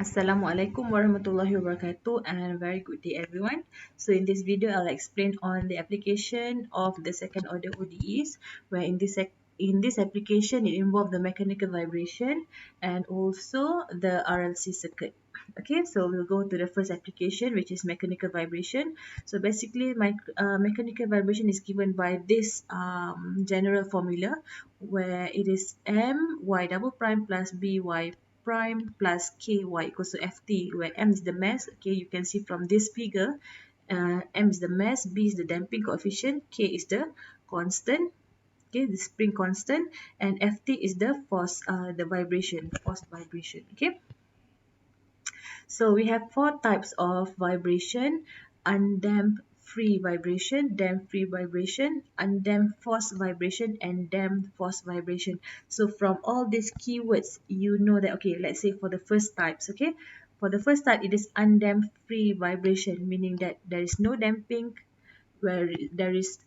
Assalamualaikum warahmatullahi wabarakatuh and very good day everyone. So in this video I'll explain on the application of the second order ODEs where in this application it involves the mechanical vibration and also the RLC circuit. Okay, so we'll go to the first application which is mechanical vibration. So basically mechanical vibration is given by this general formula where it is m y double prime plus b y prime plus ky equals to ft, where m is the mass. Okay, you can see from this figure, m is the mass, b is the damping coefficient, k is the constant, okay, the spring constant, and ft is the force, the vibration, forced vibration. Okay, so we have four types of vibration: undamped free vibration, damped free vibration, undamped forced vibration, and damped forced vibration. So from all these keywords, you know that, okay, let's say for the first types, okay, for the first type, it is undamped free vibration, meaning that there is no damping, where there is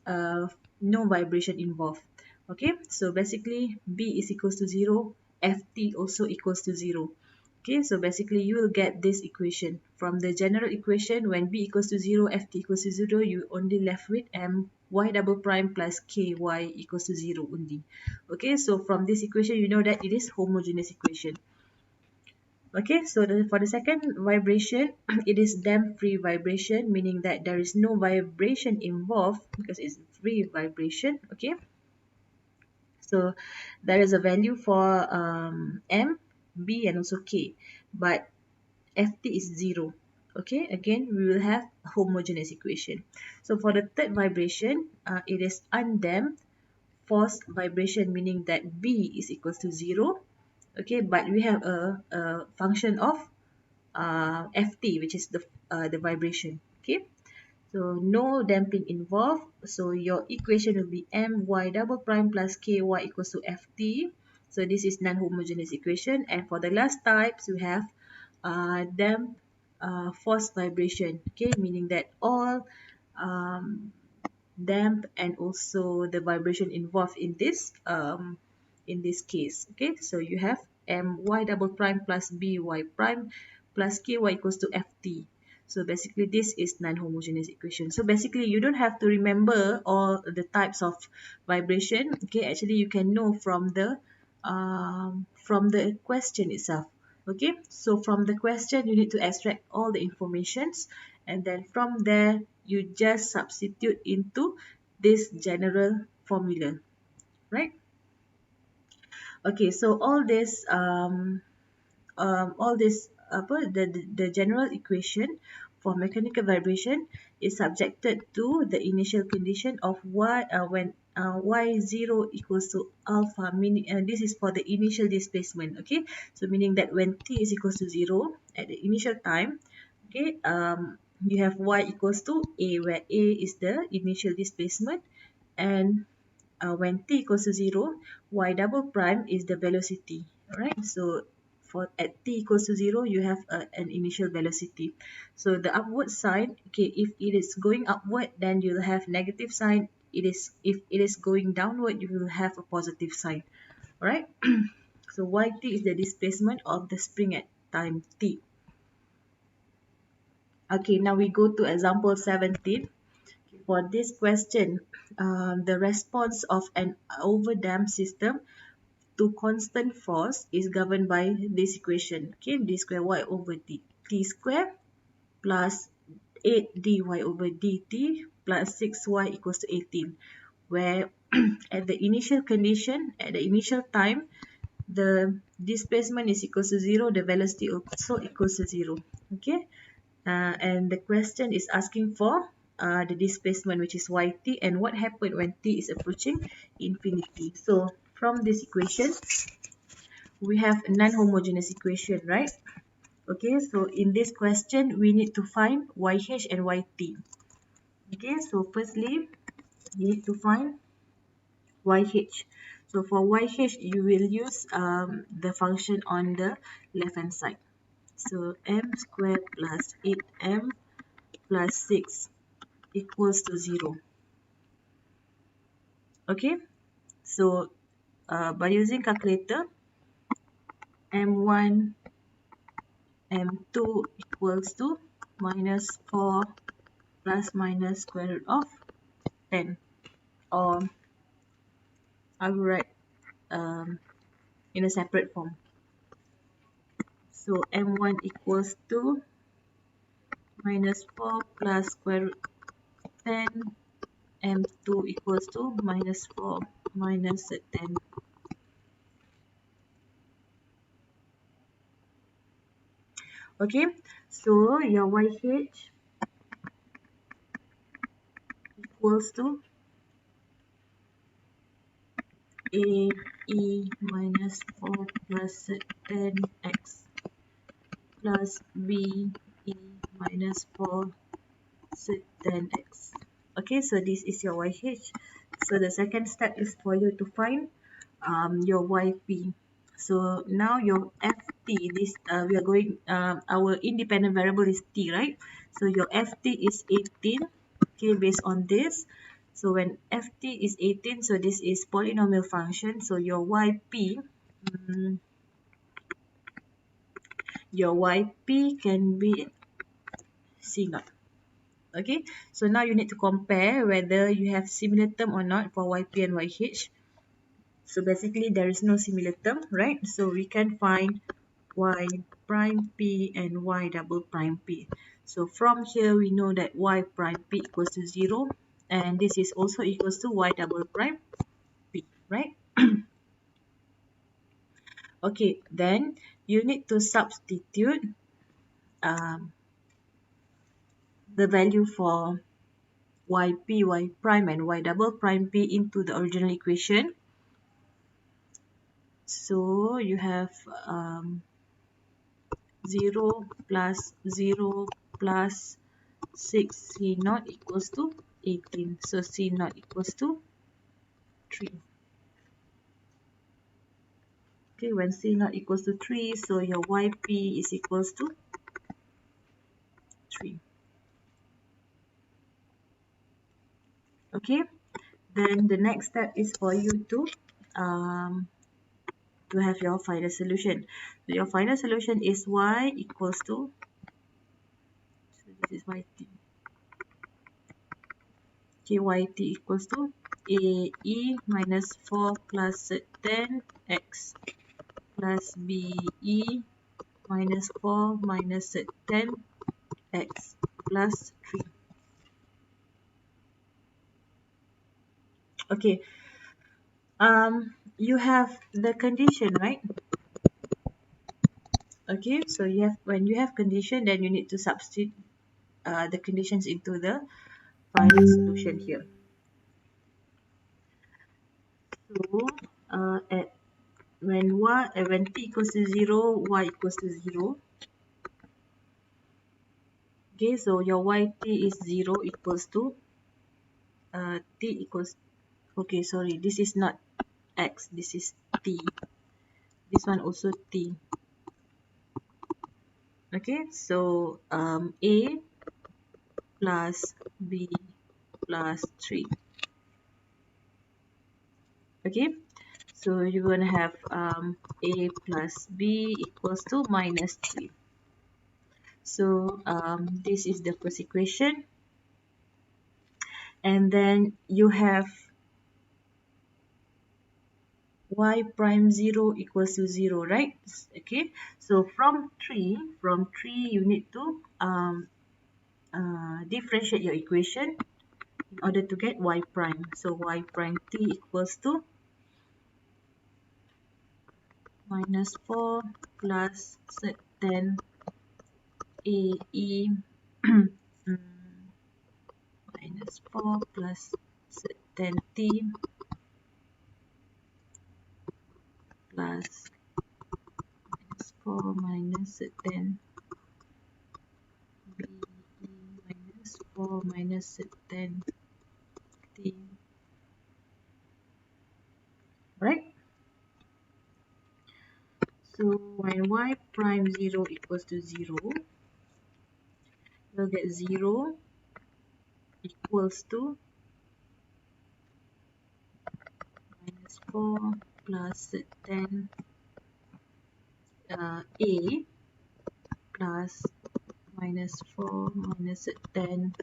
no vibration involved. Okay, so basically B is equals to 0, Ft also equals to 0. Okay, so basically you will get this equation from the general equation. When B equals to 0, Ft equals to 0, you only left with m y double prime plus ky equals to 0 only. Okay, so from this equation you know that it is homogeneous equation. Okay, so for the second vibration, it is damped free vibration, meaning that there is no vibration involved because it's free vibration. Okay, so there is a value for m, b, and also k, but ft is 0. Okay, again we will have a homogeneous equation. So for the third vibration, it is undamped forced vibration, meaning that b is equals to 0. Okay, but we have a function of ft, which is the vibration. Okay, so no damping involved, so your equation will be my double prime plus ky equals to ft. So this is non-homogeneous equation. And for the last types, we have damped forced vibration, okay, meaning that all um, damp and also the vibration involved in this case. Okay, so you have my double prime plus by prime plus ky equals to ft. So basically this is non-homogeneous equation. So basically you don't have to remember all the types of vibration. Okay, actually you can know from the question itself. Okay, so from the question you need to extract all the informations, and then from there you just substitute into this general formula, right? Okay, so all this the general equation for mechanical vibration is subjected to the initial condition of when y0 equals to alpha, meaning this is for the initial displacement. Okay, so meaning that when t is equals to 0 at the initial time, okay, you have y equals to a, where a is the initial displacement, and when t equals to 0, y double prime is the velocity. Alright, so for at t equals to 0, you have an initial velocity. So the upward sign, okay, if it is going upward, then you'll have negative sign. If it is going downward, you will have a positive sign. Alright, so yt is the displacement of the spring at time t. Okay, now we go to example 17. For this question, the response of an overdamped system to constant force is governed by this equation. Okay, d square y over t square plus 8 dy over dt plus 6y equals to 18, where at the initial condition, at the initial time, the displacement is equals to 0, the velocity also equals to 0. Okay, and the question is asking for the displacement, which is yt, and what happened when t is approaching infinity. So from this equation we have a non-homogeneous equation, right? Okay, so in this question we need to find yh and yt. Okay, so firstly you need to find yh. So for yh you will use the function on the left hand side. So m squared plus 8m plus 6 equals to 0. Okay, so by using calculator, m1 m2 equals to minus 4 plus minus square root of 10, or I will write in a separate form. So m1 equals to minus 4 plus square root 10, m2 equals to minus 4 minus 10. Okay, so your YH equals to AE minus 4 plus 10x plus BE minus 4 10x. Okay, so this is your YH. So the second step is for you to find your YP. So now your FT, this we are going, our independent variable is T, right? So your FT is 18, okay, based on this. So when FT is 18, so this is polynomial function. So your YP, your YP can be C naught. Okay, so now you need to compare whether you have similar term or not for YP and YH. So basically there is no similar term, right? So we can find Y prime P and Y double prime P. So from here we know that Y prime P equals to 0, and this is also equals to Y double prime P, right? Okay, then you need to substitute the value for YP, Y prime and Y double prime P into the original equation. So you have 0 plus 0 plus 6 C naught equals to 18. So C naught equals to 3. Okay, when C naught equals to 3, so your YP is equals to 3. Okay, then the next step is for you to have your final solution. So your final solution is Y equals to, so this is YT. Okay, YT equals to AE minus 4 plus 10x plus BE minus 4 minus 10x plus 3. Okay, you have the condition, right? Okay, so you have, when you have condition, then you need to substitute the conditions into the final solution here. So at when t equals to 0, y equals to 0. Okay, so your yt is 0 equals to t equals, okay, sorry, this is not x, this is t. This one also t. Okay, so a plus b plus 3. Okay, so you're going to have a plus b equals to minus 3. So this is the first equation, and then you have y prime 0 equals to 0, right? Okay, so from 3 you need to differentiate your equation in order to get y prime. So y prime t equals to minus 4 plus 10 AE minus 4 plus 10t plus minus 4 minus 10 BE minus 4 minus 10t. Right? So when y prime 0 equals to 0, you'll get 0 equals to minus 4 plus 10 A plus minus 4 minus 10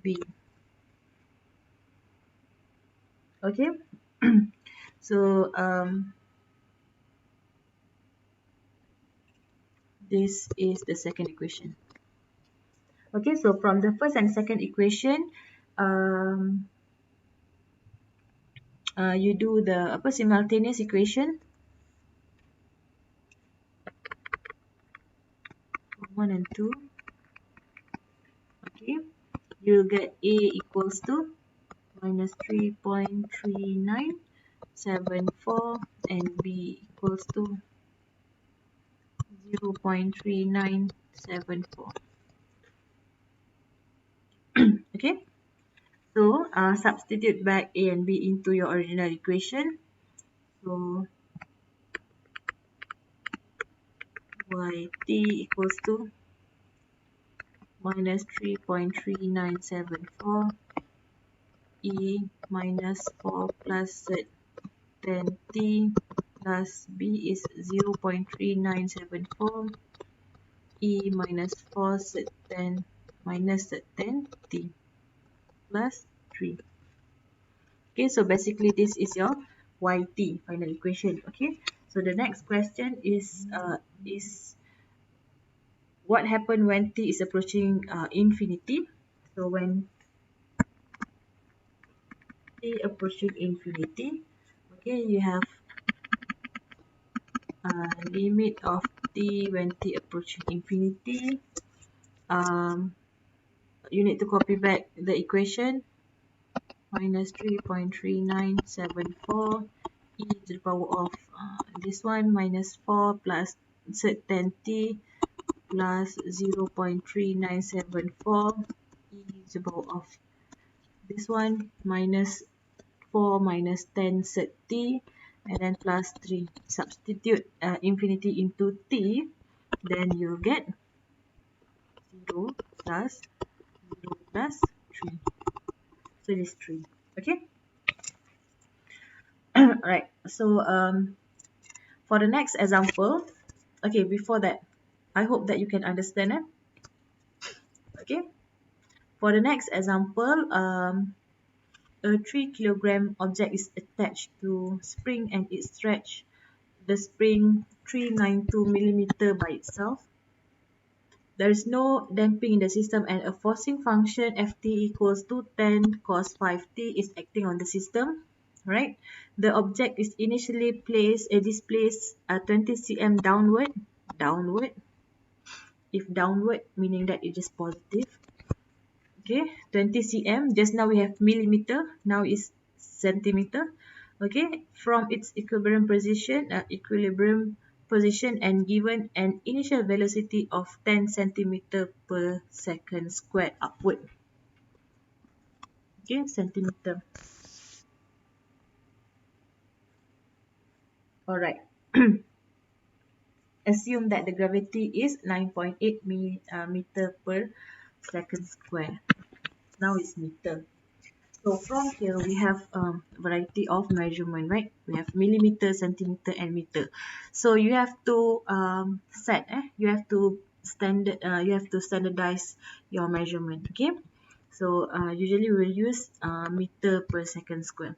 b. Okay. So this is the second equation. Okay, so from the first and second equation, um, you do the simultaneous equation 1 and 2. Okay, you'll get A equals to minus 3.3974 and B equals to 0.3974. Okay, so substitute back A and B into your original equation. So yt equals to minus 3.3974 E minus 4 plus Z 10t plus B is 0.3974 E minus 4 Z 10 minus Z 10t plus 3. Okay, so basically this is your yt final equation. Okay, so the next question is what happens when t is approaching infinity. So when t approaching infinity, okay, you have limit of t when t approaching infinity. You need to copy back the equation minus 3.3974 e to the power of this one minus 4 plus 10t plus 0.3974 e to the power of this one minus 4 minus 10 t and then plus 3. Substitute infinity into t, then you'll get 0 plus 0 plus 3. So it is 3. Okay. Alright. So for the next example, okay, before that, I hope that you can understand it. Okay. For the next example, a 3 kilogram object is attached to spring and it stretch the spring 392 millimeter by itself. There is no damping in the system and a forcing function Ft equals to 10 cos 5t is acting on the system, right? The object is initially displaced 20 cm downward. If downward, meaning that it is positive. Okay, 20 cm. Just now we have millimeter, now is centimeter. Okay, from its equilibrium position and given an initial velocity of 10 centimeter per second squared upward. Okay, centimeter. Alright. Assume that the gravity is 9.8 meter per second square. Now it's meter. So from here we have variety of measurement, right? We have millimeter, centimeter, and meter. So you have to you have to standardize your measurement. Okay. So usually we'll use meter per second square.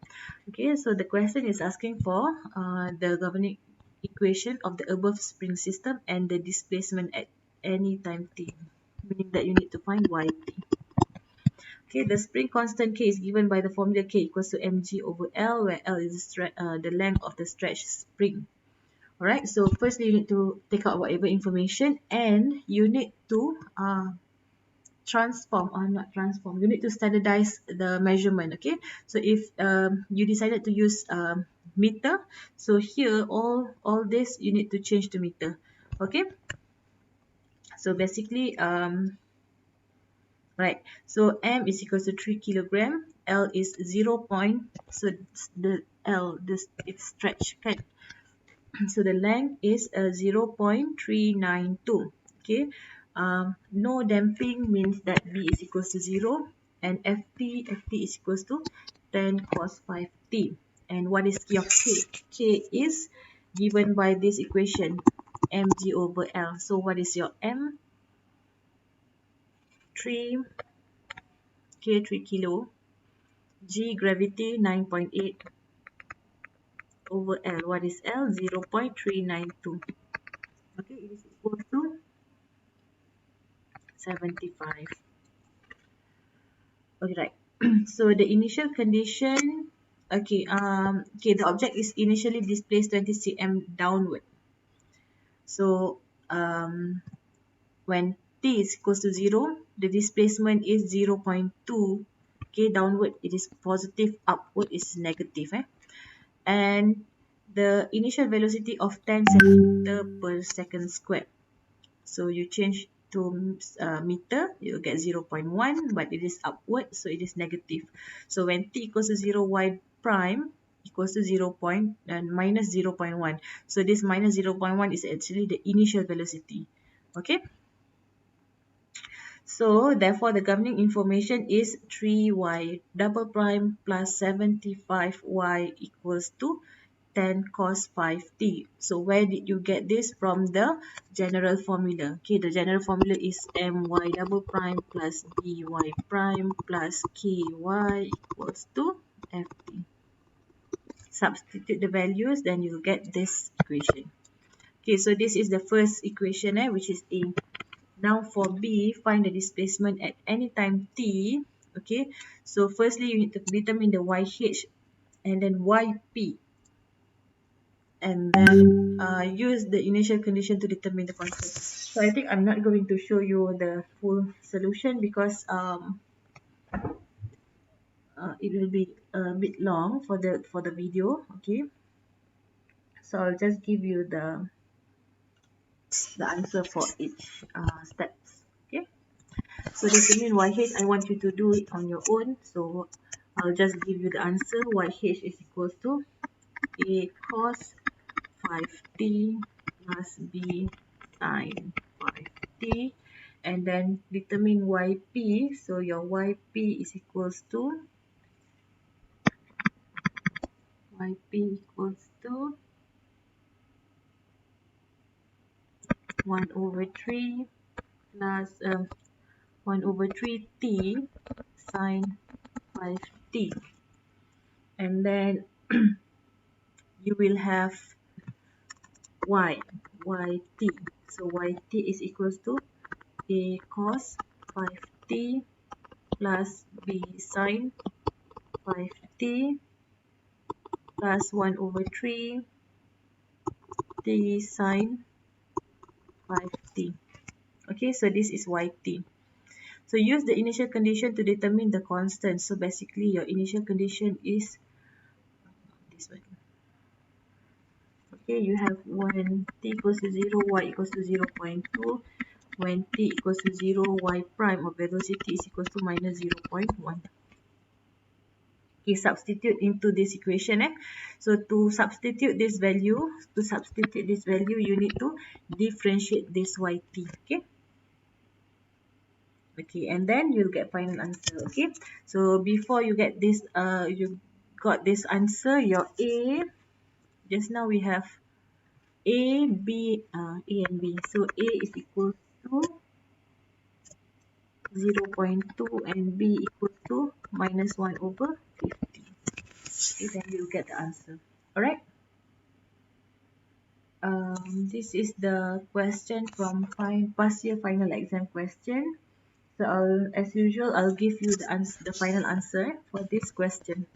Okay. So the question is asking for the governing equation of the above spring system and the displacement at any time t, meaning that you need to find yt. Okay, the spring constant K is given by the formula K equals to mg over L, where L is the length of the stretched spring. Alright, so first you need to take out whatever information and you need to you need to standardize the measurement. Okay, so if you decided to use meter, so here all this you need to change to meter. Okay, so basically right, so m is equals to 3 kilogram, L is 0. So the L, it's stretch, okay? So the length is 0.392. Okay, no damping means that B is equals to 0 and FT is equals to 10 cos 5t. And what is K of K? K is given by this equation mg over L. So what is your M? 3 K, 3 kilo. G, gravity 9.8 over L. What is L? 0.392. Okay, it is equal to 75. Okay, right. So the initial condition, okay, the object is initially displaced 20 cm downward. So when t is equals to 0, the displacement is 0.2. Okay, downward it is positive, upward is negative. And the initial velocity of 10 centimeter per second squared. So you change to meter, you'll get 0.1, but it is upward, so it is negative. So when t equals to 0, y prime equals to 0 and minus 0.1. So this minus 0.1 is actually the initial velocity. Okay. So therefore the governing information is 3y double prime plus 75y equals to 10 cos 5t. So where did you get this? From the general formula. Okay, the general formula is my double prime plus by prime plus ky equals to ft. Substitute the values, then you'll get this equation. Okay, so this is the first equation, which is A. Now for B, find the displacement at any time t. Okay, so firstly you need to determine the YH and then YP. And then use the initial condition to determine the constant. So I think I'm not going to show you the full solution because it will be a bit long for the video. Okay, so I'll just give you the answer for each steps. Okay, so determine YH. I want you to do it on your own. So I'll just give you the answer. YH is equals to A cos 5t plus B sin 5t, and then determine YP. So your YP is equals to 1 over 3 plus 1 over 3t sin 5t, and then you will have YT. So YT is equals to A cos 5t plus B sin 5t plus 1 over 3 t sin 5t. Okay, so this is YT. So use the initial condition to determine the constant. So basically your initial condition is this one. Okay, you have when t equals to 0, y equals to 0.2. When t equals to 0, y prime or velocity is equals to minus 0.1. Okay, substitute into this equation. So to substitute this value, you need to differentiate this yt. Okay. Okay, and then you'll get final answer. Okay, so before you get this, you got this answer, your A. Just now we have A, B, A and B. So A is equal to 0.2 and B equal to minus 1 over 50. Okay, then you'll get the answer. Alright. This is the question from past year final exam question. So as usual, I'll give you the final answer for this question.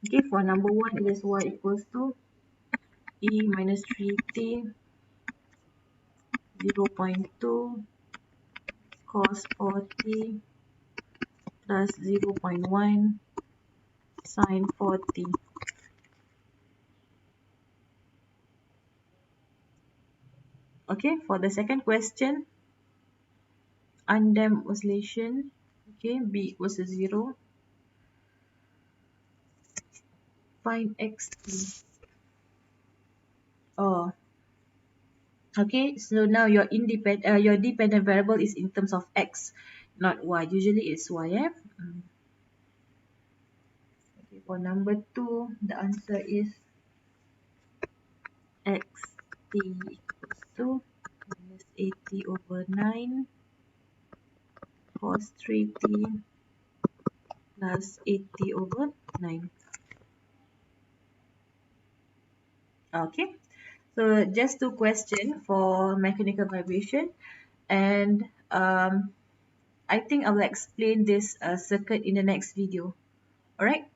Okay, for number 1, it is y equals to e minus 3t 0.2 cos 4t plus 0.1 sin 4t. Okay, for the second question, undamped oscillation, okay, b equals to 0. Find xt. Oh, okay, so now your dependent variable is in terms of x, not y. Usually it's y. Okay, for number 2, the answer is xt equals to minus 80 over 9 cos 3t plus 80 over 9. Okay, so just two questions for mechanical vibration, and I think I will explain this circuit in the next video. Alright.